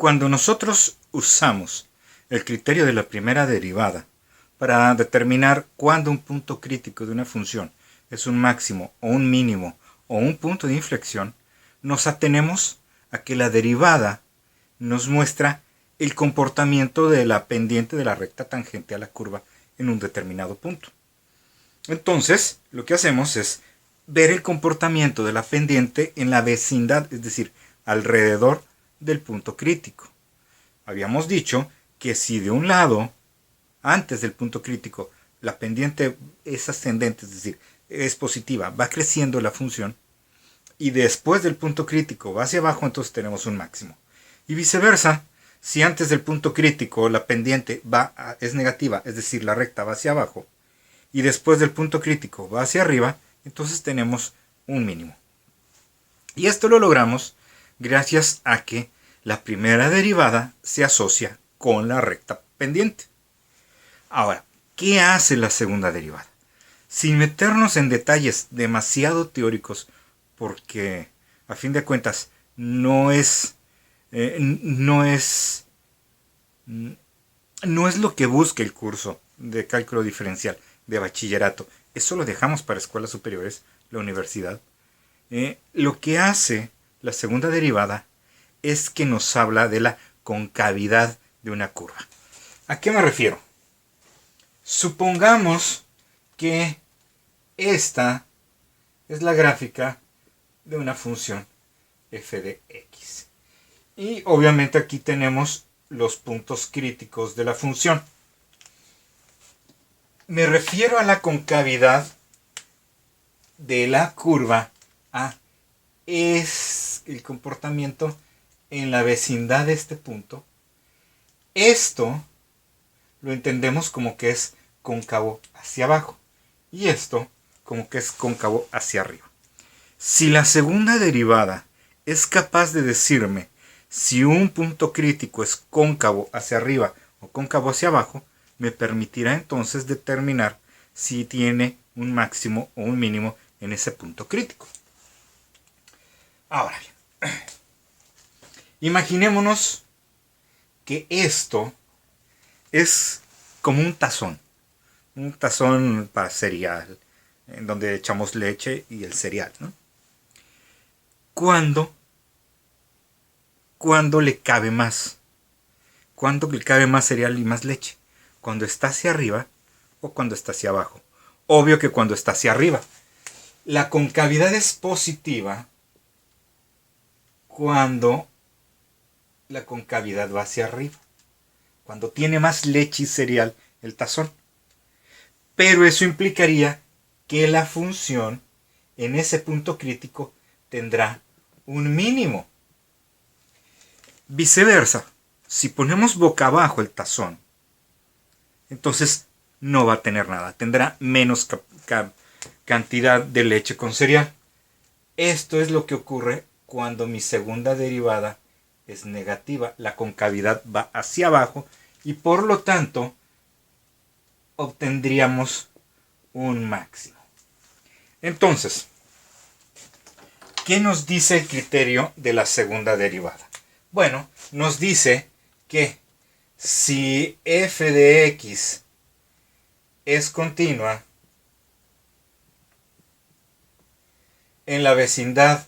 Cuando nosotros usamos el criterio de la primera derivada para determinar cuándo un punto crítico de una función es un máximo o un mínimo o un punto de inflexión, nos atenemos a que la derivada nos muestra el comportamiento de la pendiente de la recta tangente a la curva en un determinado punto. Entonces, lo que hacemos es ver el comportamiento de la pendiente en la vecindad, es decir, alrededor del punto crítico. Habíamos dicho que si de un lado, antes del punto crítico, la pendiente es ascendente, es decir, es positiva, va creciendo la función, y después del punto crítico va hacia abajo, entonces tenemos un máximo. Y viceversa, si antes del punto crítico la pendiente es negativa, es decir, la recta va hacia abajo, y después del punto crítico va hacia arriba, entonces tenemos un mínimo. Y esto lo logramos gracias a que la primera derivada se asocia con la recta pendiente. Ahora, ¿qué hace la segunda derivada? Sin meternos en detalles demasiado teóricos, porque a fin de cuentas no es lo que busca el curso de cálculo diferencial de bachillerato. Eso lo dejamos para escuelas superiores, la universidad. Lo que hace la segunda derivada es que nos habla de la concavidad de una curva. ¿A qué me refiero? Supongamos que esta es la gráfica de una función f de x. Y obviamente aquí tenemos los puntos críticos de la función. Me refiero a la concavidad de la curva a es el comportamiento en la vecindad de este punto. Esto lo entendemos como que es cóncavo hacia abajo y esto como que es cóncavo hacia arriba. Si la segunda derivada es capaz de decirme si un punto crítico es cóncavo hacia arriba o cóncavo hacia abajo, me permitirá entonces determinar si tiene un máximo o un mínimo en ese punto crítico. Ahora bien, imaginémonos que esto es como un tazón para cereal, en donde echamos leche y el cereal, ¿no? ¿Cuándo le cabe más? ¿Cuándo le cabe más cereal y más leche? ¿Cuando está hacia arriba o cuando está hacia abajo? Obvio que cuando está hacia arriba. La concavidad es positiva cuando la concavidad va hacia arriba. Cuando tiene más leche y cereal el tazón. Pero eso implicaría que la función en ese punto crítico tendrá un mínimo. Viceversa, si ponemos boca abajo el tazón, entonces no va a tener nada, tendrá menos cantidad de leche con cereal. Esto es lo que ocurre cuando mi segunda derivada es negativa, la concavidad va hacia abajo y por lo tanto obtendríamos un máximo. Entonces, ¿qué nos dice el criterio de la segunda derivada? Bueno, nos dice que si f de x es continua en la vecindad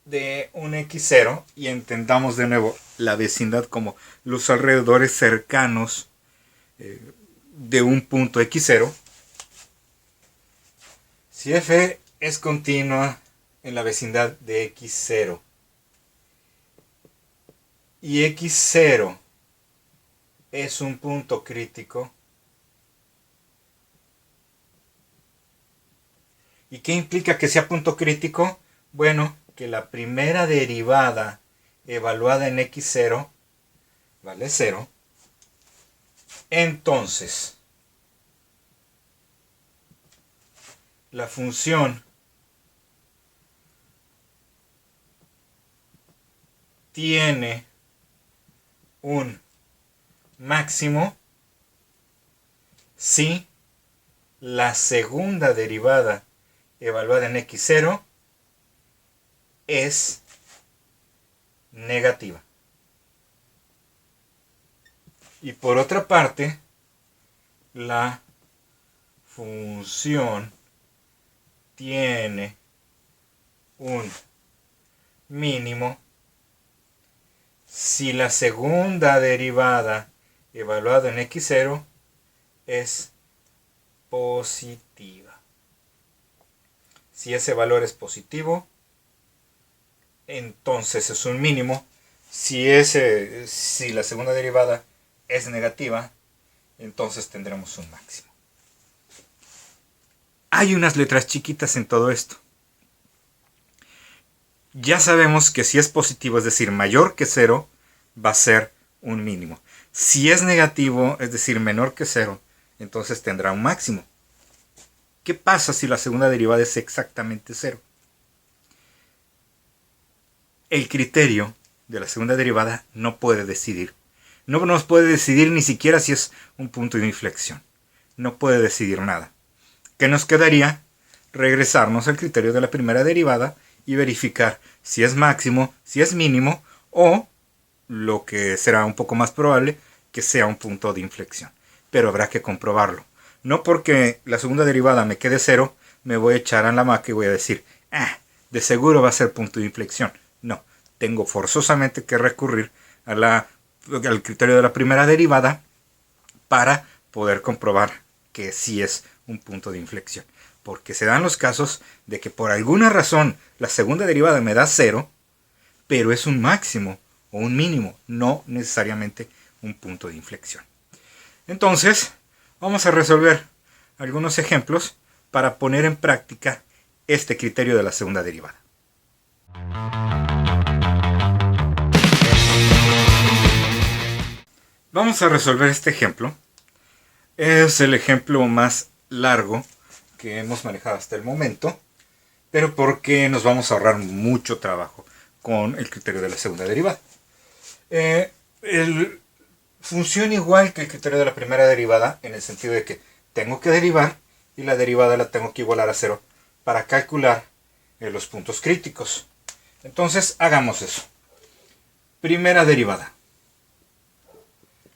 de un x0, y entendamos de nuevo la vecindad como los alrededores cercanos de un punto x0, si f es continua en la vecindad de x0 y x0 es un punto crítico, ¿y qué implica que sea punto crítico? Bueno, que la primera derivada evaluada en x0 vale 0. Entonces, la función tiene un máximo si la segunda derivada evaluada en x0 es negativa. Y por otra parte, la función tiene un mínimo si la segunda derivada evaluada en x0 es positiva. Si ese valor es positivo, entonces es un mínimo. Si la segunda derivada es negativa, entonces tendremos un máximo. Hay unas letras chiquitas en todo esto. Ya sabemos que si es positivo, es decir, mayor que 0, va a ser un mínimo. Si es negativo, es decir, menor que 0, entonces tendrá un máximo. ¿Qué pasa si la segunda derivada es exactamente 0? El criterio de la segunda derivada no puede decidir. No nos puede decidir ni siquiera si es un punto de inflexión. No puede decidir nada. ¿Qué nos quedaría? Regresarnos al criterio de la primera derivada y verificar si es máximo, si es mínimo o, lo que será un poco más probable, que sea un punto de inflexión. Pero habrá que comprobarlo. No porque la segunda derivada me quede 0, me voy a echar a la hamaca y voy a decir, de seguro va a ser punto de inflexión. No, tengo forzosamente que recurrir al criterio de la primera derivada para poder comprobar que sí es un punto de inflexión. Porque se dan los casos de que por alguna razón la segunda derivada me da 0, pero es un máximo o un mínimo, no necesariamente un punto de inflexión. Entonces, vamos a resolver algunos ejemplos para poner en práctica este criterio de la segunda derivada. Vamos a resolver este ejemplo. Es el ejemplo más largo que hemos manejado hasta el momento, pero porque nos vamos a ahorrar mucho trabajo con el criterio de la segunda derivada. Funciona igual que el criterio de la primera derivada, en el sentido de que tengo que derivar y la derivada la tengo que igualar a 0 para calcular los puntos críticos. Entonces hagamos eso. Primera derivada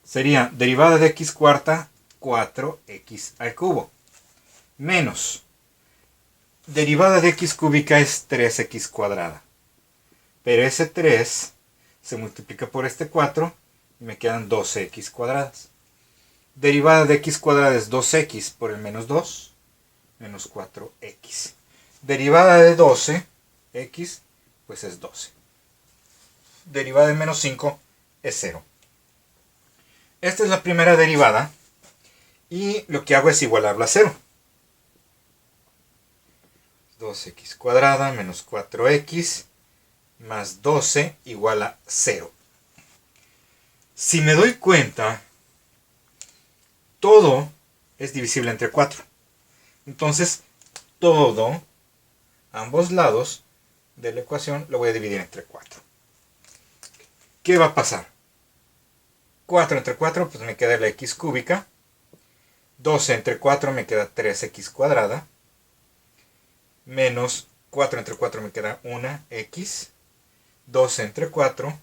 sería derivada de x cuarta 4x al cubo menos derivada de x cúbica es 3x cuadrada, pero ese 3 se multiplica por este 4 y me quedan 12x cuadradas. Derivada de x cuadrada es 2x por el menos 2, menos 4x. Derivada de 12x, pues es 12. Derivada de menos 5 es 0. Esta es la primera derivada y lo que hago es igualarla a 0. 2x cuadrada menos 4x más 12 igual a 0. Si me doy cuenta, todo es divisible entre 4. Entonces, todo, ambos lados de la ecuación, lo voy a dividir entre 4. ¿Qué va a pasar? 4 entre 4, pues me queda la x cúbica. 12 entre 4 me queda 3x cuadrada. Menos 4 entre 4 me queda 1x. 12 entre 4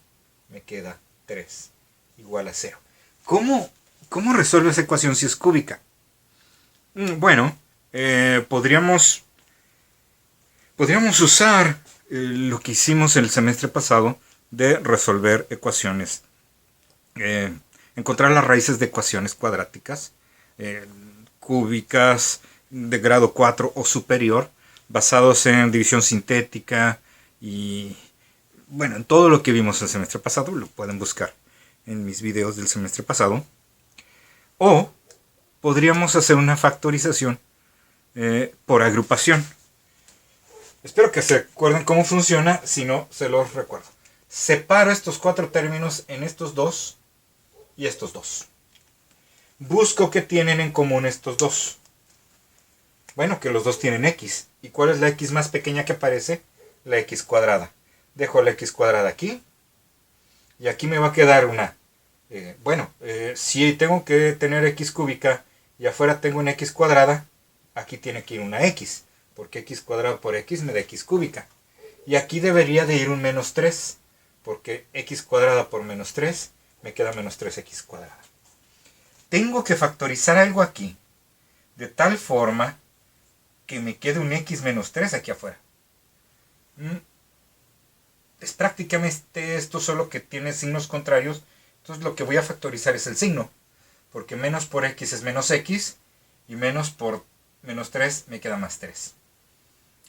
me queda 3 igual a 0. ¿Cómo resuelvo esa ecuación si es cúbica? Bueno, podríamos usar lo que hicimos el semestre pasado de resolver ecuaciones, encontrar las raíces de ecuaciones cuadráticas cúbicas de grado 4 o superior, basados en división sintética y, bueno, en todo lo que vimos el semestre pasado. Lo pueden buscar en mis videos del semestre pasado. O podríamos hacer una factorización por agrupación. Espero que se acuerden cómo funciona, si no, se los recuerdo. Separo estos 4 términos en estos 2 y estos 2. Busco qué tienen en común estos 2. Bueno, que los dos tienen x. ¿Y cuál es la x más pequeña que aparece? La x cuadrada. Dejo la x cuadrada aquí. Y aquí me va a quedar una... si tengo que tener x cúbica y afuera tengo una x cuadrada, aquí tiene que ir una x. Porque x cuadrado por x me da x cúbica. Y aquí debería de ir un menos 3, porque x cuadrada por menos 3 me queda menos 3x cuadrada. Tengo que factorizar algo aquí, de tal forma que me quede un x menos 3 aquí afuera. Es prácticamente esto, solo que tiene signos contrarios. Entonces lo que voy a factorizar es el signo, porque menos por x es menos x, y menos por menos 3 me queda más 3.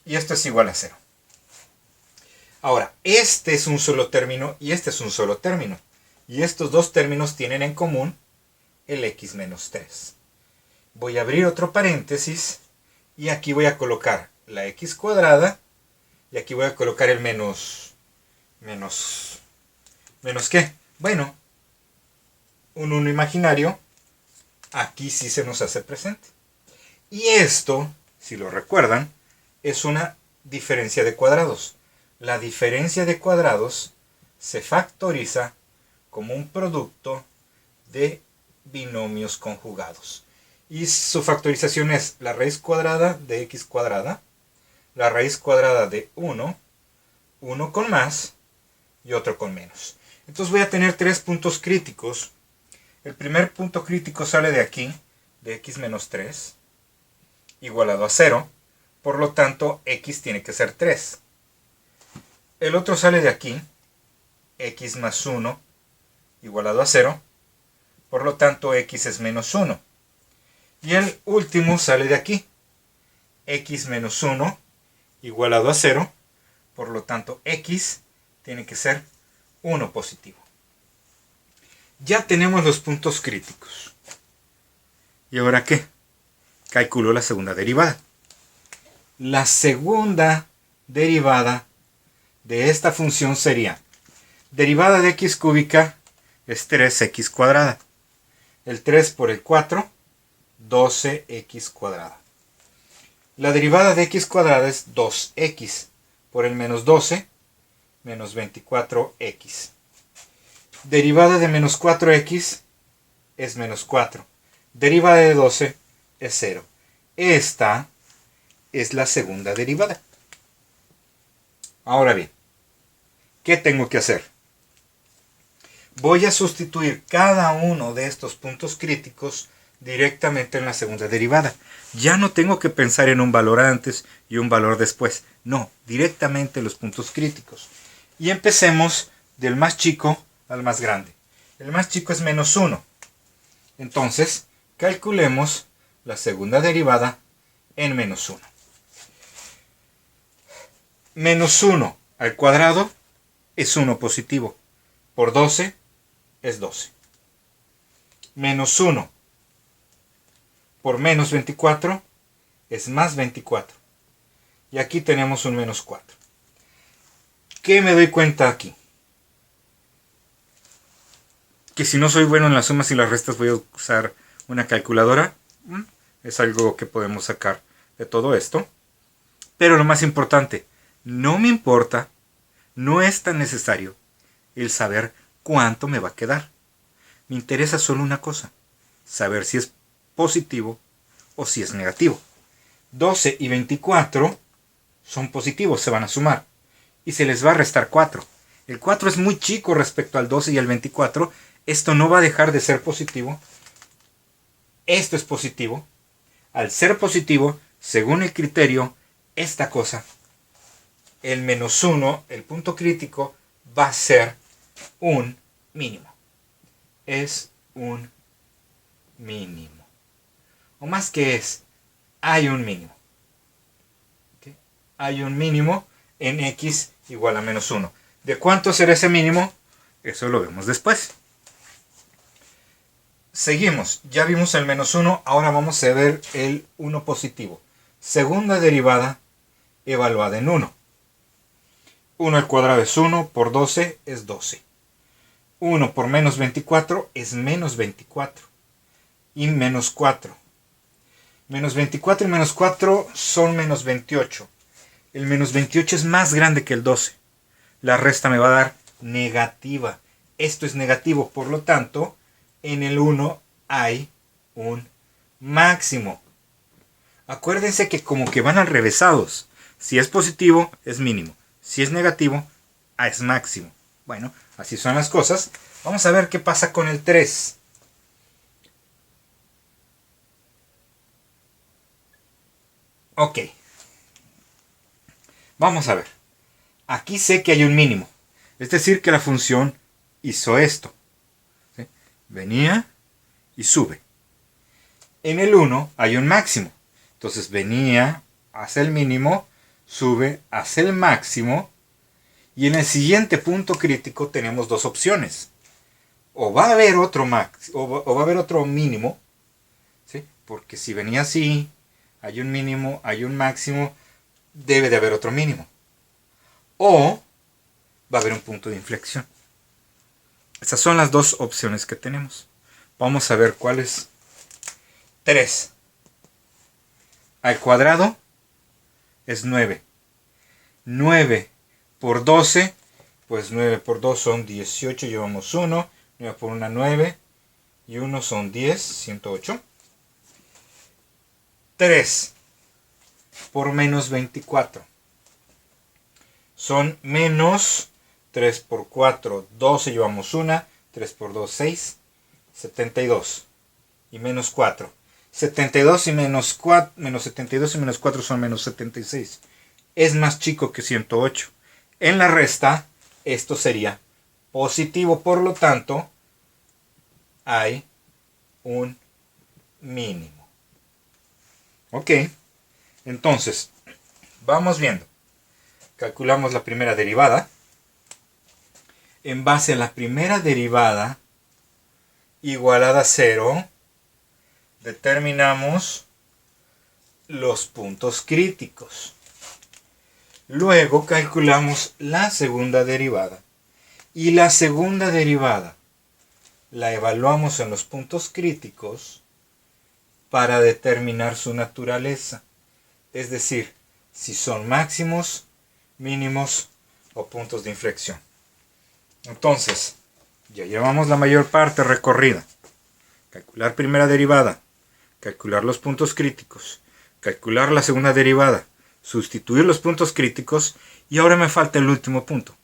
Y esto es igual a 0. Ahora, este es un solo término y este es un solo término. Y estos dos términos tienen en común el x menos 3. Voy a abrir otro paréntesis y aquí voy a colocar la x cuadrada y aquí voy a colocar el ¿menos qué? Bueno, un 1 imaginario aquí sí se nos hace presente. Y esto, si lo recuerdan, es una diferencia de cuadrados. La diferencia de cuadrados se factoriza como un producto de binomios conjugados. Y su factorización es la raíz cuadrada de x cuadrada, la raíz cuadrada de 1, uno con más y otro con menos. Entonces voy a tener tres puntos críticos. El primer punto crítico sale de aquí, de x menos 3, igualado a 0. Por lo tanto, x tiene que ser 3. El otro sale de aquí, x más 1, igualado a 0. Por lo tanto, x es menos 1. Y el último sale de aquí, x menos 1, igualado a 0. Por lo tanto, x tiene que ser 1 positivo. Ya tenemos los puntos críticos. ¿Y ahora qué? Calculo la segunda derivada. La segunda derivada de esta función sería derivada de x cúbica es 3x cuadrada. El 3 por el 4, 12x cuadrada. La derivada de x cuadrada es 2x por el menos 12, menos 24x. Derivada de menos 4x es menos 4. Derivada de 12 es 0. Esta es la segunda derivada. Ahora bien, ¿qué tengo que hacer? Voy a sustituir cada uno de estos puntos críticos directamente en la segunda derivada. Ya no tengo que pensar en un valor antes y un valor después. No, directamente los puntos críticos. Y empecemos del más chico al más grande. El más chico es menos 1. Entonces, calculemos la segunda derivada en menos 1. Menos 1 al cuadrado es 1 positivo. Por 12 es 12. Menos 1 por menos 24 es más 24. Y aquí tenemos un menos 4. ¿Qué me doy cuenta aquí? Que si no soy bueno en las sumas y las restas voy a usar una calculadora. Es algo que podemos sacar de todo esto. Pero lo más importante, no me importa, no es tan necesario el saber cuánto me va a quedar. Me interesa solo una cosa, saber si es positivo o si es negativo. 12 y 24 son positivos, se van a sumar. Y se les va a restar 4. El 4 es muy chico respecto al 12 y al 24. Esto no va a dejar de ser positivo. Esto es positivo. Al ser positivo, según el criterio, esta cosa, el menos 1, el punto crítico, va a ser un mínimo. Es un mínimo. O más que es, hay un mínimo. ¿Okay? Hay un mínimo en x igual a menos 1. ¿De cuánto será ese mínimo? Eso lo vemos después. Seguimos. Ya vimos el menos 1, ahora vamos a ver el 1 positivo. Segunda derivada evaluada en 1. 1 al cuadrado es 1, por 12 es 12. 1 por menos 24 es menos 24. Y menos 4. Menos 24 y menos 4 son menos 28. El menos 28 es más grande que el 12. La resta me va a dar negativa. Esto es negativo, por lo tanto, en el 1 hay un máximo. Acuérdense que como que van al revésados. Si es positivo, es mínimo. Si es negativo, A es máximo. Bueno, así son las cosas. Vamos a ver qué pasa con el 3. Ok. Vamos a ver. Aquí sé que hay un mínimo. Es decir, que la función hizo esto. ¿Sí? Venía y sube. En el 1 hay un máximo. Entonces venía, hace el mínimo, sube, hace el máximo. Y en el siguiente punto crítico tenemos dos opciones. O va a haber otro o va a haber otro mínimo. ¿Sí? Porque si venía así, hay un mínimo, hay un máximo, debe de haber otro mínimo. O va a haber un punto de inflexión. Estas son las dos opciones que tenemos. Vamos a ver cuáles. 3 al cuadrado es 9. 9 por 12, pues 9 por 2 son 18, llevamos 1. 9 por 1, 9. Y 1 son 10, 108. 3 por menos 24. Son menos 3 por 4, 12, llevamos 1. 3 por 2, 6. 72. Y menos 4. 72 y menos 4, menos 72 y menos 4 son menos 76. Es más chico que 108. En la resta, esto sería positivo. Por lo tanto, hay un mínimo. Ok. Entonces, vamos viendo. Calculamos la primera derivada. En base a la primera derivada igualada a 0, determinamos los puntos críticos. Luego calculamos la segunda derivada. Y la segunda derivada la evaluamos en los puntos críticos para determinar su naturaleza. Es decir, si son máximos, mínimos o puntos de inflexión. Entonces, ya llevamos la mayor parte recorrida. Calcular primera derivada, calcular los puntos críticos, calcular la segunda derivada, sustituir los puntos críticos y ahora me falta el último punto.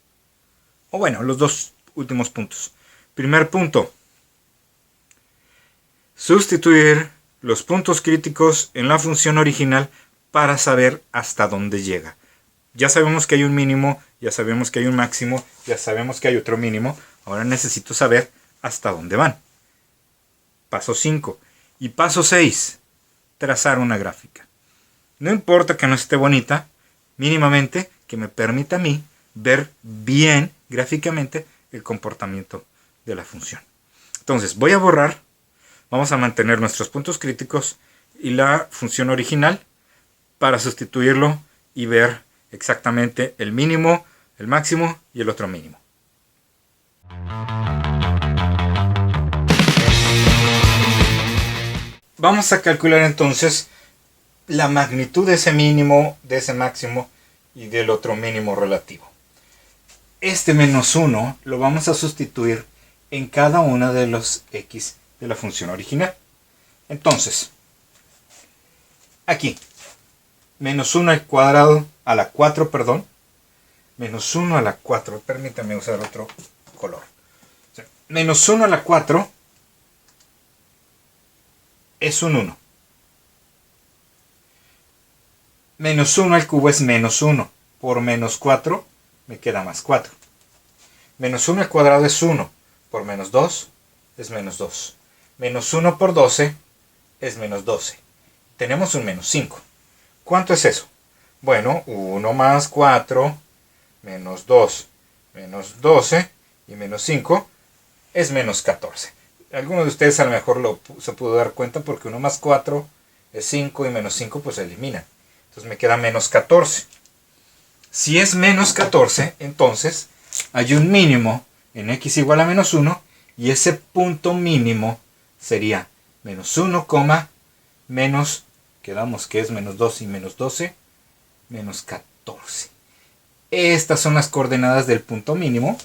O bueno, los dos últimos puntos. Primer punto, sustituir los puntos críticos en la función original para saber hasta dónde llega. Ya sabemos que hay un mínimo, ya sabemos que hay un máximo, ya sabemos que hay otro mínimo. Ahora necesito saber hasta dónde van. Paso 5. Y paso 6. Trazar una gráfica. No importa que no esté bonita, mínimamente que me permita a mí ver bien gráficamente el comportamiento de la función. Entonces voy a borrar, vamos a mantener nuestros puntos críticos y la función original para sustituirlo y ver exactamente el mínimo, el máximo y el otro mínimo. Vamos a calcular entonces la magnitud de ese mínimo, de ese máximo y del otro mínimo relativo. Este menos 1 lo vamos a sustituir en cada una de los x de la función original. Entonces, aquí, menos 1 al cuadrado, a la 4, perdón, menos 1 a la 4, permítanme usar otro color. O sea, menos 1 a la 4 es un 1. Menos 1 al cubo es menos 1. Por menos 4 me queda más 4. Menos 1 al cuadrado es 1. Por menos 2 es menos 2. Menos 1 por 12 es menos 12. Tenemos un menos 5. ¿Cuánto es eso? Bueno, 1 más 4, menos 2, menos 12 y menos 5 es menos 14. Algunos de ustedes a lo mejor se pudo dar cuenta porque 1 más 4 es 5 y menos 5 pues se eliminan. Entonces me queda menos 14. Si es menos 14, entonces hay un mínimo en x igual a menos 1 y ese punto mínimo sería menos 1, menos, quedamos que es menos 2 y menos 12, menos 14. Estas son las coordenadas del punto mínimo.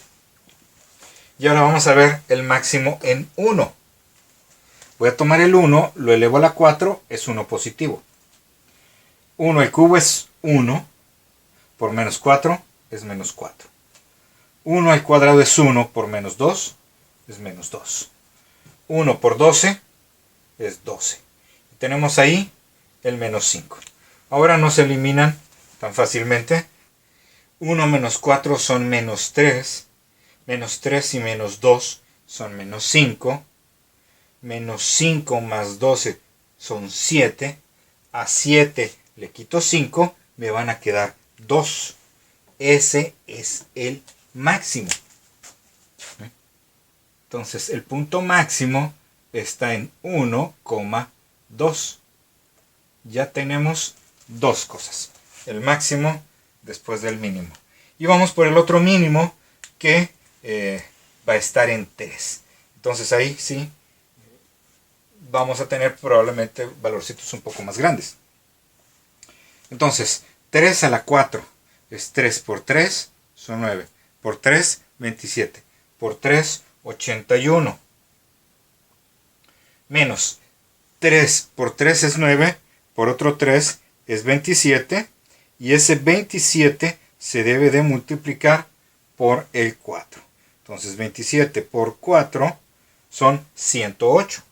Y ahora vamos a ver el máximo en 1. Voy a tomar el 1, lo elevo a la 4, es 1 positivo. 1 al cubo es 1, por menos 4 es menos 4. 1 al cuadrado es 1 por menos 2 es menos 2. 1 por 12 es 12. Y tenemos ahí el menos 5. Ahora no se eliminan tan fácilmente. 1 menos 4 son menos 3. Menos 3 y menos 2 son menos 5. Menos 5 más 12 son 7. A 7 le quito 5, me van a quedar 2. Ese es el máximo. Entonces el punto máximo está en 1,2. Ya tenemos dos cosas. El máximo después del mínimo. Y vamos por el otro mínimo que va a estar en 3. Entonces ahí sí vamos a tener probablemente valorcitos un poco más grandes. Entonces 3 a la 4 es 3 por 3 son 9. Por 3, 27. Por 3, 81. Menos 3 por 3 es 9. Por otro 3 es 27. Y ese 27 se debe de multiplicar por el 4. Entonces 27 por 4 son 108.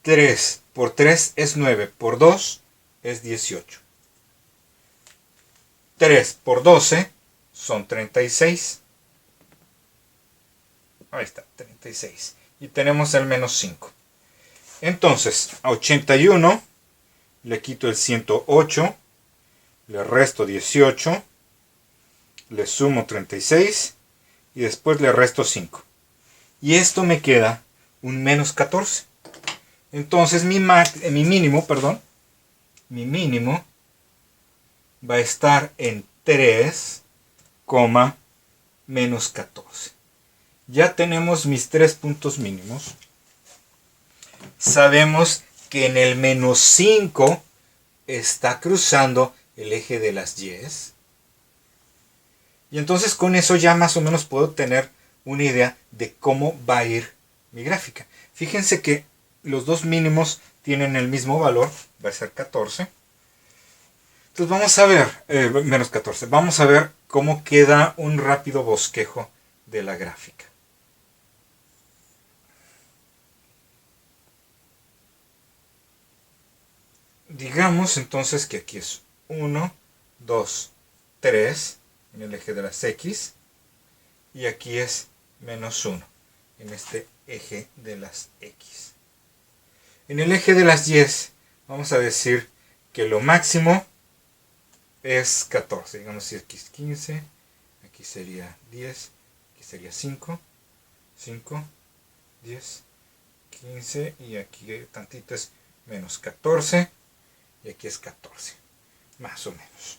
3 por 3 es 9. Por 2 es 18. 3 por 12 son 36. Ahí está, 36. Y tenemos el menos 5. Entonces, a 81 le quito el 108, le resto 18, le sumo 36 y después le resto 5. Y esto me queda un menos 14. Entonces mi mínimo va a estar en 3, menos 14. Ya tenemos mis 3 puntos mínimos. Sabemos que en el menos 5 está cruzando el eje de las Y's. Y entonces con eso ya más o menos puedo tener una idea de cómo va a ir mi gráfica. Fíjense que los dos mínimos tienen el mismo valor, va a ser 14. Entonces vamos a ver, menos 14, vamos a ver cómo queda un rápido bosquejo de la gráfica. Digamos entonces que aquí es 1, 2, 3 en el eje de las X y aquí es menos 1 en este eje de las X. En el eje de las Y vamos a decir que lo máximo es 14. Digamos si aquí es 15, aquí sería 10, aquí sería 5, 10, 15 y aquí tantito es menos 14 y aquí es 14. Más o menos.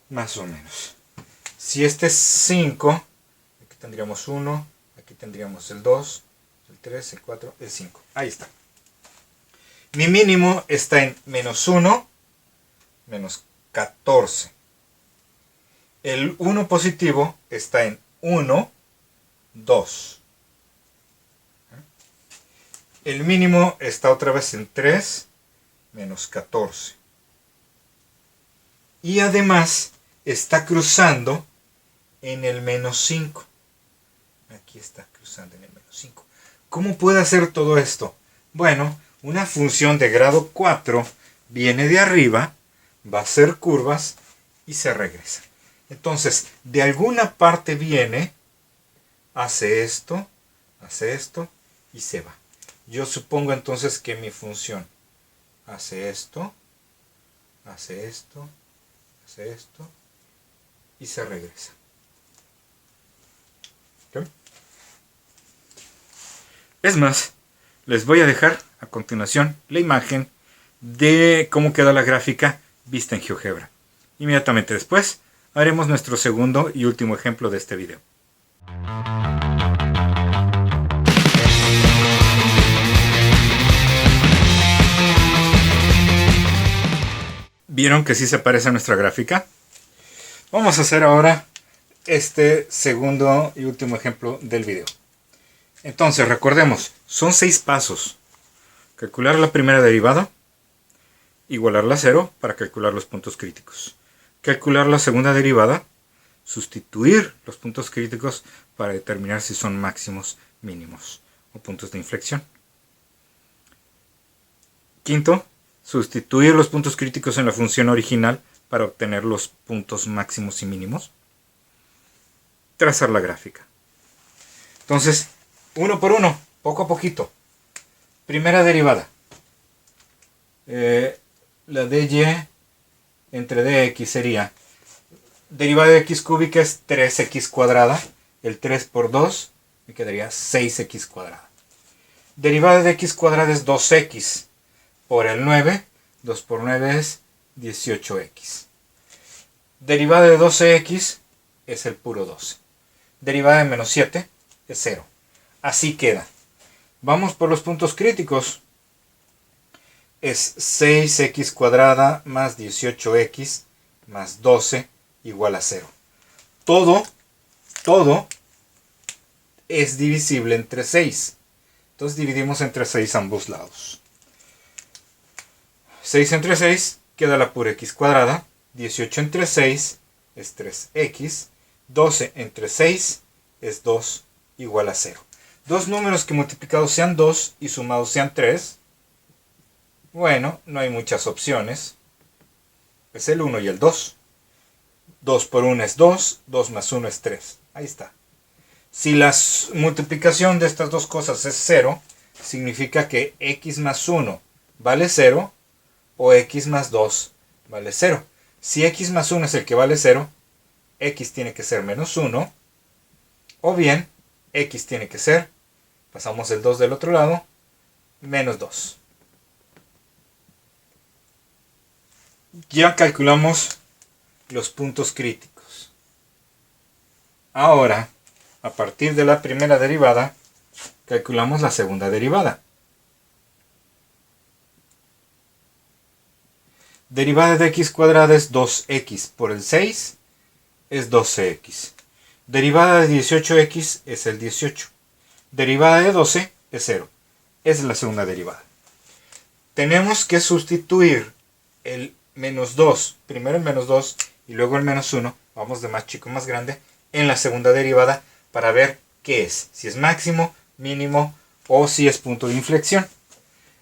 Más o menos. Si este es 5, aquí tendríamos 1, aquí tendríamos el 2, el 3, el 4, el 5. Ahí está. Mi mínimo está en menos 1, menos 14. El 1 positivo está en 1, 2. El mínimo está otra vez en 3, menos 14. Y además está cruzando en el menos 5. Aquí está cruzando en el menos 5. ¿Cómo puede hacer todo esto? Bueno, una función de grado 4 viene de arriba, va a hacer curvas y se regresa. Entonces, de alguna parte viene, hace esto y se va. Yo supongo entonces que mi función hace esto y se regresa. ¿Okay? Es más, les voy a dejar a continuación la imagen de cómo queda la gráfica vista en GeoGebra. Inmediatamente después haremos nuestro segundo y último ejemplo de este video. ¿Vieron que sí se parece a nuestra gráfica? Vamos a hacer ahora este segundo y último ejemplo del video. Entonces, recordemos, son 6 pasos. Calcular la primera derivada, igualarla a 0 para calcular los puntos críticos. calcular la segunda derivada, sustituir los puntos críticos para determinar si son máximos, mínimos o puntos de inflexión. Quinto, sustituir los puntos críticos en la función original para obtener los puntos máximos y mínimos. Trazar la gráfica. Entonces, uno por uno, poco a poquito. Primera derivada. La dy entre dx sería, derivada de x cúbica es 3x cuadrada. El 3 por 2 me quedaría 6x cuadrada. Derivada de x cuadrada es 2x por el 9. 2 por 9 es 18x. Derivada de 12x es el puro 12. Derivada de menos 7 es 0. Así queda. Vamos por los puntos críticos. Es 6x cuadrada más 18x más 12 igual a 0. Todo es divisible entre 6. Entonces dividimos entre 6 ambos lados. 6 entre 6 queda la pura x cuadrada. 18 entre 6 es 3x. 12 entre 6 es 2 igual a 0. Dos números que multiplicados sean 2 y sumados sean 3. Bueno, no hay muchas opciones. Es el 1 y el 2. 2 por 1 es 2. 2 más 1 es 3. Ahí está. Si la multiplicación de estas dos cosas es 0, significa que x más 1 vale 0 o x más 2 vale 0. Si x más 1 es el que vale 0, x tiene que ser menos 1. O bien, x tiene que ser, pasamos el 2 del otro lado, menos 2. Ya calculamos los puntos críticos. Ahora, a partir de la primera derivada, calculamos la segunda derivada. Derivada de x cuadrada es 2x por el 6 es 12x. Derivada de 18x es el 18. Derivada de 12 es 0. Esa es la segunda derivada. Tenemos que sustituir el menos 2, primero el menos 2 y luego el menos 1, vamos de más chico a más grande, en la segunda derivada para ver qué es, si es máximo, mínimo o si es punto de inflexión.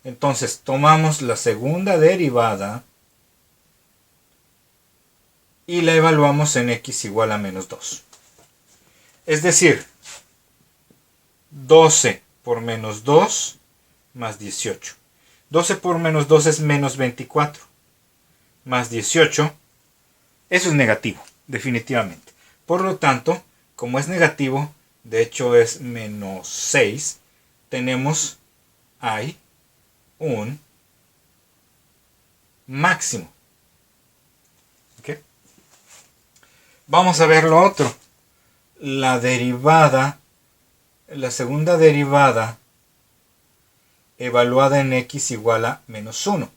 Entonces tomamos la segunda derivada y la evaluamos en x igual a menos 2. Es decir, 12 por menos 2 más 18. 12 por menos 2 es menos 24. Más 18. Eso es negativo, definitivamente. Por lo tanto, como es negativo, de hecho es menos 6, tenemos ahí un máximo. ¿Okay? Vamos a ver lo otro. La derivada, la segunda derivada evaluada en x igual a menos 1.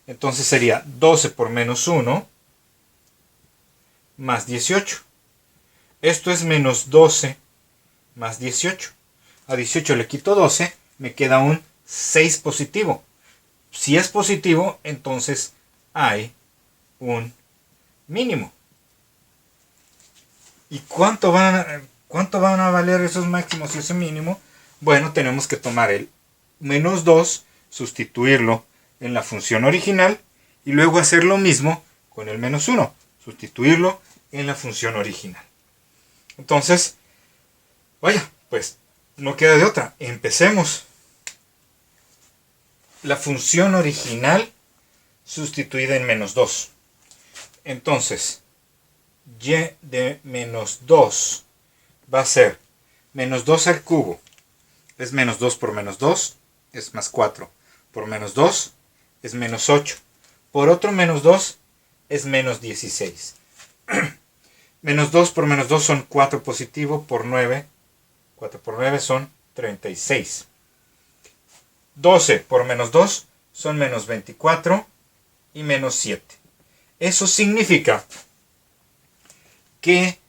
Entonces sería 12 por menos 1 más 18. Esto es menos 12 más 18. A 18 le quito 12, me queda un 6 positivo. Si es positivo, entonces hay un mínimo. ¿Y cuánto van a valer esos máximos y ese mínimo? Bueno, tenemos que tomar el menos 2, sustituirlo en la función original y luego hacer lo mismo con el menos 1, sustituirlo en la función original. Entonces, vaya, pues no queda de otra. Empecemos. La función original sustituida en menos 2. Entonces, y de menos 2 va a ser menos 2 al cubo. Es menos 2 por menos 2, es más 4. Por menos 2 es menos 8. Por otro menos 2 es menos 16. Menos 2 por menos 2 son 4 positivo por 9. 4 por 9 son 36. 12 por menos 2 son menos 24 y menos 7. Eso significa que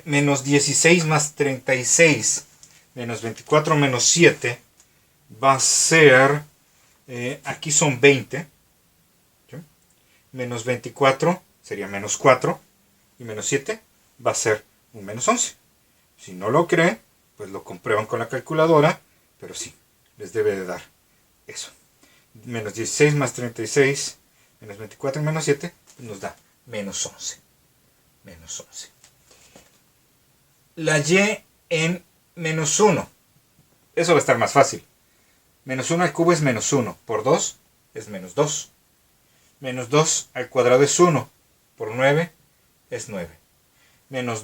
menos 16 más 36 menos 24 menos 7 va a ser, aquí son 20. ¿Sí? menos 24 sería menos 4 y menos 7 va a ser un menos 11. Si no lo creen, pues lo comprueban con la calculadora, pero sí, les debe de dar eso. Menos 16 más 36, menos 24 y menos 7, pues nos da menos 11. Menos 11. La y en menos 1. Eso va a estar más fácil. Menos 1 al cubo es menos 1. Por 2 es menos 2. Menos 2 al cuadrado es 1. Por 9 es 9. Menos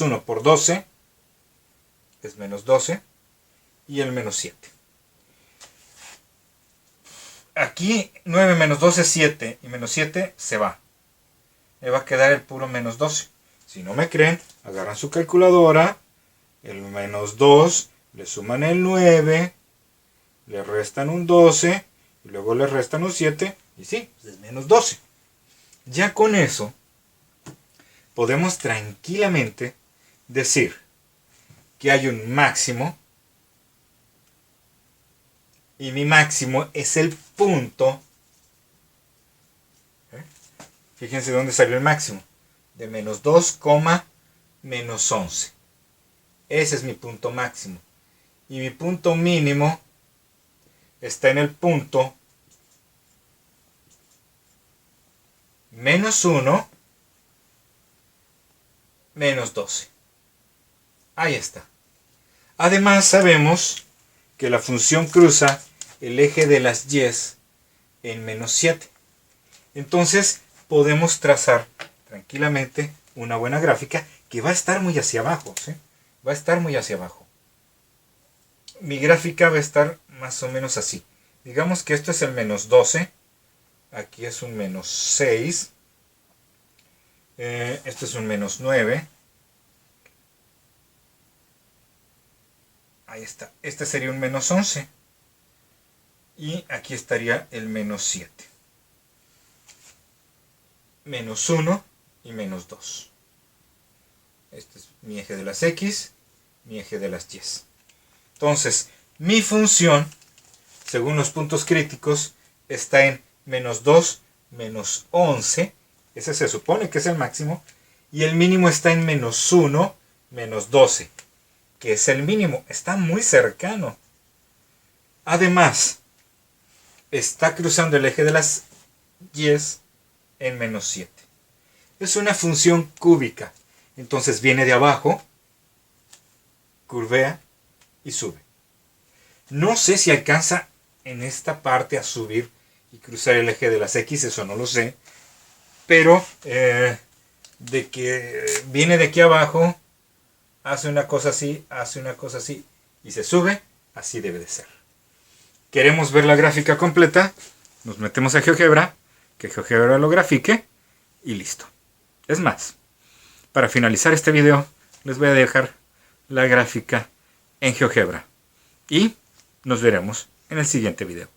1 por 12 es menos 12. Y el menos 7. Aquí 9 menos 12 es 7. Y menos 7 se va. Me va a quedar el puro menos 12. Si no me creen, agarran su calculadora. El menos 2, le suman el 9. Le restan un 12. Y luego le restan un 7. Y sí, es menos 12. Ya con eso, podemos tranquilamente decir que hay un máximo. Y mi máximo es el punto. Fíjense dónde salió el máximo. De menos 2, menos 11. Ese es mi punto máximo. Y mi punto mínimo está en el punto menos 1, menos 12. Ahí está. Además sabemos que la función cruza el eje de las y en menos 7. Entonces podemos trazar tranquilamente una buena gráfica que va a estar muy hacia abajo. ¿Sí? Va a estar muy hacia abajo. Mi gráfica va a estar más o menos así. Digamos que esto es el menos 12. Aquí es un menos 6. Esto es un menos 9. Ahí está. Este sería un menos 11. Y aquí estaría el menos 7. Menos 1 y menos 2. Este es mi eje de las x, mi eje de las y. Entonces, mi función, según los puntos críticos, está en menos 2, menos 11. Ese se supone que es el máximo. Y el mínimo está en menos 1, menos 12. Que es el mínimo. Está muy cercano. Además, está cruzando el eje de las y en menos 7. Es una función cúbica. Entonces viene de abajo, curvea y sube. No sé si alcanza en esta parte a subir y cruzar el eje de las x, eso no lo sé. Pero de que viene de aquí abajo, hace una cosa así y se sube, así debe de ser. Queremos ver la gráfica completa, nos metemos a GeoGebra, que GeoGebra lo grafique y listo. Es más, para finalizar este video, les voy a dejar la gráfica en GeoGebra. Y nos veremos en el siguiente video.